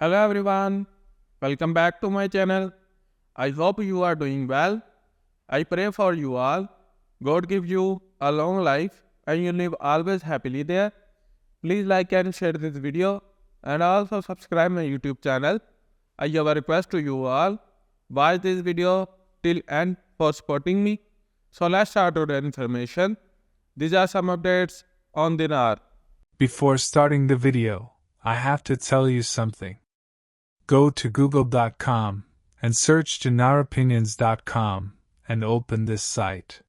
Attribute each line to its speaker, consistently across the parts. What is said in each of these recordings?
Speaker 1: Hello everyone, welcome back to my channel. I hope you are doing well. I pray for you all. God give you a long life and you live always happily there. Please like and share this video and also subscribe my YouTube channel. I have a request to you all. Watch this video till end for supporting me. So let's start with the information. These are some updates on Dinar.
Speaker 2: Before starting the video, I have to tell you something. Go to google.com and search dinaropinions.com and open this site.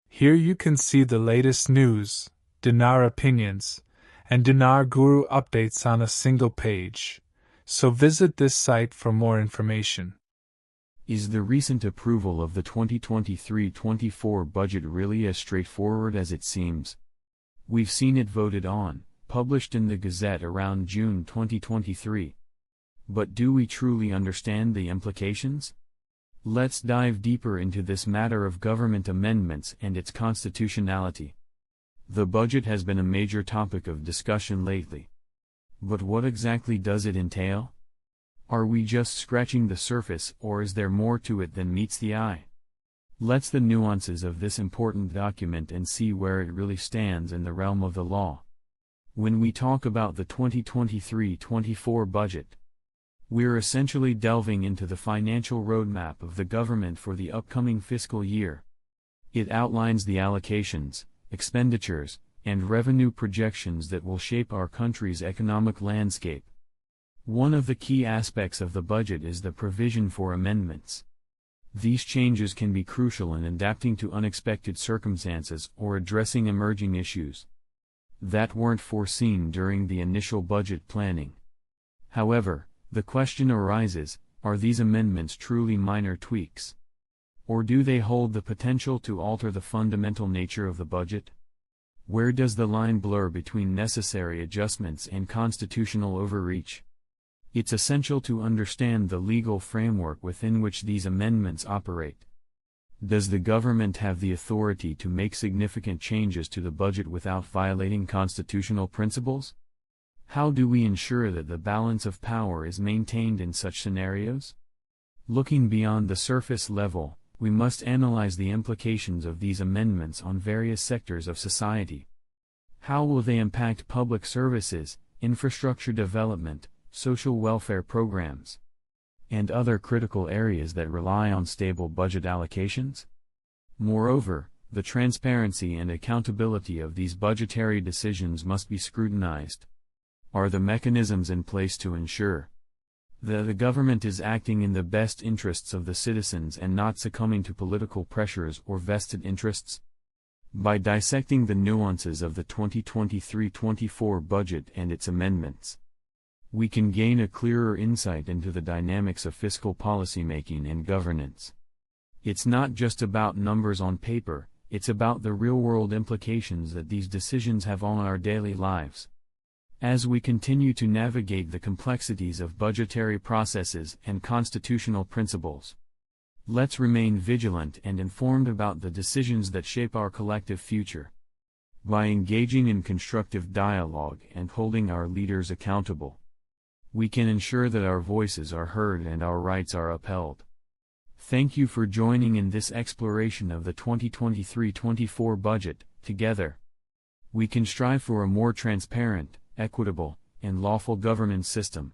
Speaker 2: Here you can see the latest news, Dinar opinions, and Dinar Guru updates on a single page. So visit this site for more information.
Speaker 3: Is the recent approval of the 2023-24 budget really as straightforward as it seems? We've seen it voted on, published in the Gazette around June 2023. But do we truly understand the implications? Let's dive deeper into this matter of government amendments and its constitutionality. The budget has been a major topic of discussion lately. But what exactly does it entail? Are we just scratching the surface, or is there more to it than meets the eye? Let's the nuances of this important document and see where it really stands in the realm of the law. When we talk about the 2023-24 budget, we're essentially delving into the financial roadmap of the government for the upcoming fiscal year. It outlines the allocations, expenditures, and revenue projections that will shape our country's economic landscape. One of the key aspects of the budget is the provision for amendments. These changes can be crucial in adapting to unexpected circumstances or addressing emerging issues that weren't foreseen during the initial budget planning. However, the question arises, are these amendments truly minor tweaks? Or do they hold the potential to alter the fundamental nature of the budget? Where does the line blur between necessary adjustments and constitutional overreach? It's essential to understand the legal framework within which these amendments operate. Does the government have the authority to make significant changes to the budget without violating constitutional principles? How do we ensure that the balance of power is maintained in such scenarios? Looking beyond the surface level, we must analyze the implications of these amendments on various sectors of society. How will they impact public services, infrastructure development, social welfare programs, and other critical areas that rely on stable budget allocations? Moreover, the transparency and accountability of these budgetary decisions must be scrutinized. Are the mechanisms in place to ensure that the government is acting in the best interests of the citizens and not succumbing to political pressures or vested interests? By dissecting the nuances of the 2023-24 budget and its amendments, we can gain a clearer insight into the dynamics of fiscal policymaking and governance. It's not just about numbers on paper, it's about the real-world implications that these decisions have on our daily lives. As we continue to navigate the complexities of budgetary processes and constitutional principles, let's remain vigilant and informed about the decisions that shape our collective future. By engaging in constructive dialogue and holding our leaders accountable, we can ensure that our voices are heard and our rights are upheld. Thank you for joining in this exploration of the 2023-24 budget. Together, we can strive for a more transparent, equitable, and lawful governance system.